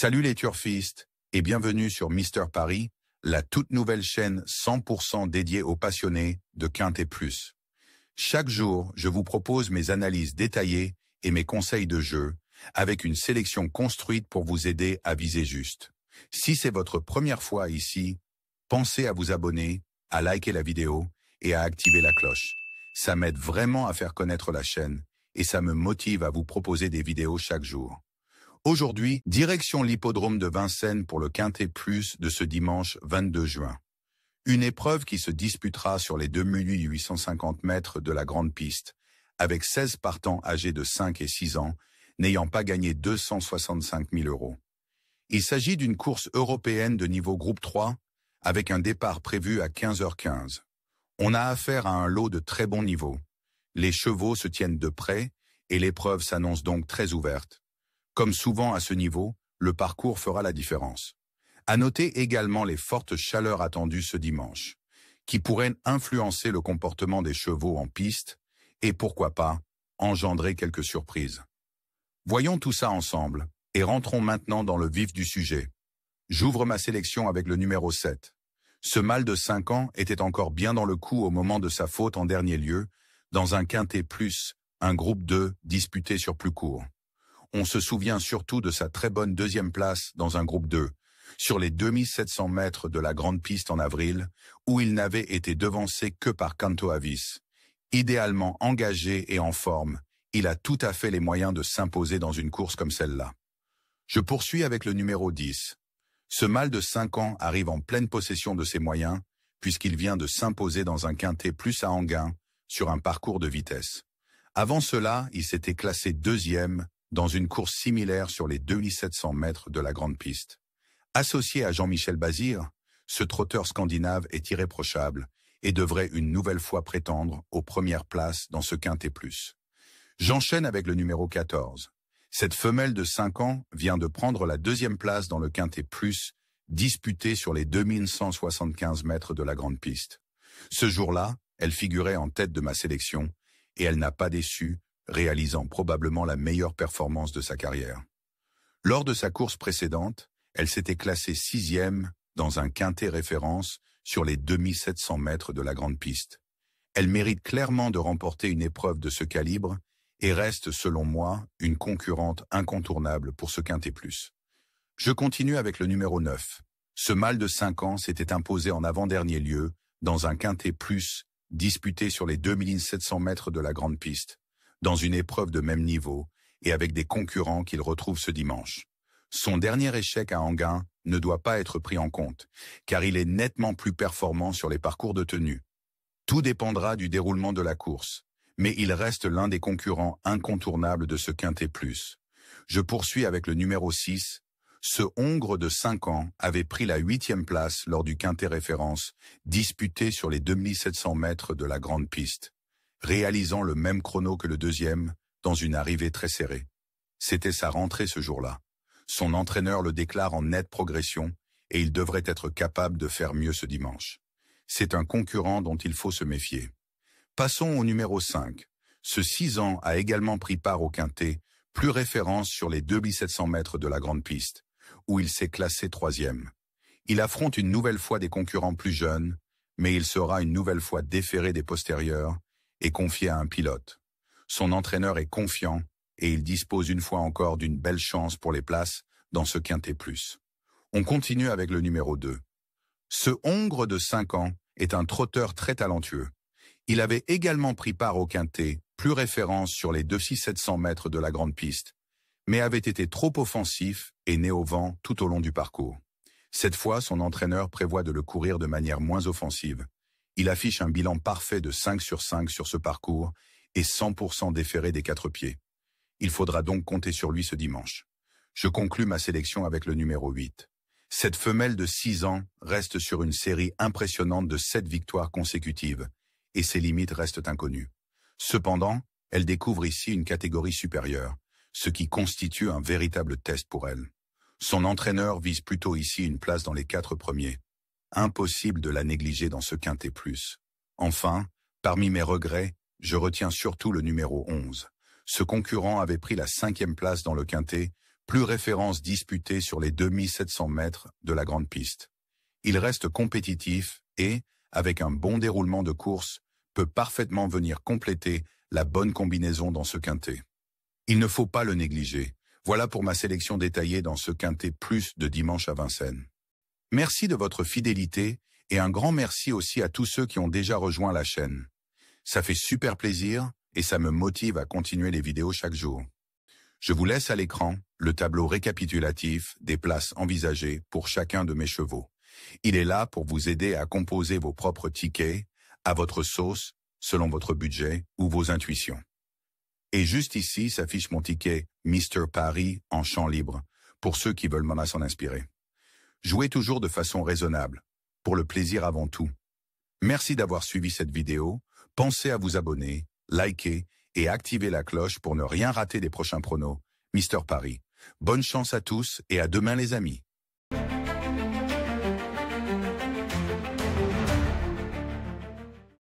Salut les turfistes et bienvenue sur Mister Paris, la toute nouvelle chaîne 100% dédiée aux passionnés de Quintet Plus. Chaque jour, je vous propose mes analyses détaillées et mes conseils de jeu, avec une sélection construite pour vous aider à viser juste. Si c'est votre première fois ici, pensez à vous abonner, à liker la vidéo et à activer la cloche. Ça m'aide vraiment à faire connaître la chaîne et ça me motive à vous proposer des vidéos chaque jour. Aujourd'hui, direction l'hippodrome de Vincennes pour le Quintet Plus de ce dimanche 22 juin. Une épreuve qui se disputera sur les 2850 mètres de la grande piste, avec 16 partants âgés de 5 et 6 ans, n'ayant pas gagné 265 000 €. Il s'agit d'une course européenne de niveau groupe 3, avec un départ prévu à 15h15. On a affaire à un lot de très bon niveau. Les chevaux se tiennent de près et l'épreuve s'annonce donc très ouverte. Comme souvent à ce niveau, le parcours fera la différence. À noter également les fortes chaleurs attendues ce dimanche, qui pourraient influencer le comportement des chevaux en piste et, pourquoi pas, engendrer quelques surprises. Voyons tout ça ensemble et rentrons maintenant dans le vif du sujet. J'ouvre ma sélection avec le numéro 7. Ce mâle de 5 ans était encore bien dans le coup au moment de sa faute en dernier lieu, dans un Quintet Plus, un groupe 2 disputé sur plus court. On se souvient surtout de sa très bonne deuxième place dans un groupe 2, sur les 2700 mètres de la grande piste en avril, où il n'avait été devancé que par Canto Avis. Idéalement engagé et en forme, il a tout à fait les moyens de s'imposer dans une course comme celle-là. Je poursuis avec le numéro 10. Ce mâle de 5 ans arrive en pleine possession de ses moyens, puisqu'il vient de s'imposer dans un Quintet Plus à Enghien, sur un parcours de vitesse. Avant cela, il s'était classé deuxième, dans une course similaire sur les 2700 mètres de la grande piste. Associé à Jean-Michel Bazir, ce trotteur scandinave est irréprochable et devrait une nouvelle fois prétendre aux premières places dans ce Quintet Plus. J'enchaîne avec le numéro 14. Cette femelle de 5 ans vient de prendre la deuxième place dans le Quintet Plus, disputé sur les 2175 mètres de la grande piste. Ce jour-là, elle figurait en tête de ma sélection et elle n'a pas déçu, réalisant probablement la meilleure performance de sa carrière. Lors de sa course précédente, elle s'était classée 6e dans un Quintet référence sur les 2700 mètres de la grande piste. Elle mérite clairement de remporter une épreuve de ce calibre et reste, selon moi, une concurrente incontournable pour ce Quintet Plus. Je continue avec le numéro 9. Ce mâle de 5 ans s'était imposé en avant-dernier lieu dans un Quintet Plus disputé sur les 2700 mètres de la grande piste, dans une épreuve de même niveau et avec des concurrents qu'il retrouve ce dimanche. Son dernier échec à Enghien ne doit pas être pris en compte, car il est nettement plus performant sur les parcours de tenue. Tout dépendra du déroulement de la course, mais il reste l'un des concurrents incontournables de ce Quintet Plus. Je poursuis avec le numéro 6. Ce Hongre de 5 ans avait pris la 8e place lors du Quintet référence, disputé sur les 2700 mètres de la grande piste, réalisant le même chrono que le deuxième, dans une arrivée très serrée. C'était sa rentrée ce jour-là. Son entraîneur le déclare en nette progression et il devrait être capable de faire mieux ce dimanche. C'est un concurrent dont il faut se méfier. Passons au numéro 5. Ce 6 ans a également pris part au Quintet, plus référence sur les 2700 mètres de la grande piste, où il s'est classé 3e. Il affronte une nouvelle fois des concurrents plus jeunes, mais il sera une nouvelle fois déféré des postérieurs et confié à un pilote. Son entraîneur est confiant et il dispose une fois encore d'une belle chance pour les places dans ce Quintet Plus. On continue avec le numéro 2. Ce Hongre de 5 ans est un trotteur très talentueux. Il avait également pris part au Quintet, plus référence sur les 2700 mètres de la grande piste, mais avait été trop offensif et né au vent tout au long du parcours. Cette fois, son entraîneur prévoit de le courir de manière moins offensive. Il affiche un bilan parfait de 5 sur 5 sur ce parcours et 100% déféré des 4 pieds. Il faudra donc compter sur lui ce dimanche. Je conclus ma sélection avec le numéro 8. Cette femelle de 6 ans reste sur une série impressionnante de 7 victoires consécutives et ses limites restent inconnues. Cependant, elle découvre ici une catégorie supérieure, ce qui constitue un véritable test pour elle. Son entraîneur vise plutôt ici une place dans les 4 premiers. Impossible de la négliger dans ce Quintet Plus. Enfin, parmi mes regrets, je retiens surtout le numéro 11. Ce concurrent avait pris la 5e place dans le Quintet, plus référence disputée sur les 2700 mètres de la grande piste. Il reste compétitif et, avec un bon déroulement de course, peut parfaitement venir compléter la bonne combinaison dans ce quintet. Il ne faut pas le négliger. Voilà pour ma sélection détaillée dans ce quintet plus de dimanche à Vincennes. Merci de votre fidélité et un grand merci aussi à tous ceux qui ont déjà rejoint la chaîne. Ça fait super plaisir et ça me motive à continuer les vidéos chaque jour. Je vous laisse à l'écran le tableau récapitulatif des places envisagées pour chacun de mes chevaux. Il est là pour vous aider à composer vos propres tickets, à votre sauce, selon votre budget ou vos intuitions. Et juste ici s'affiche mon ticket Mr Paris en champ libre, pour ceux qui veulent m'en s'en inspirer. Jouez toujours de façon raisonnable, pour le plaisir avant tout. Merci d'avoir suivi cette vidéo, pensez à vous abonner, liker et activer la cloche pour ne rien rater des prochains pronos. Mr Paris. Bonne chance à tous et à demain les amis.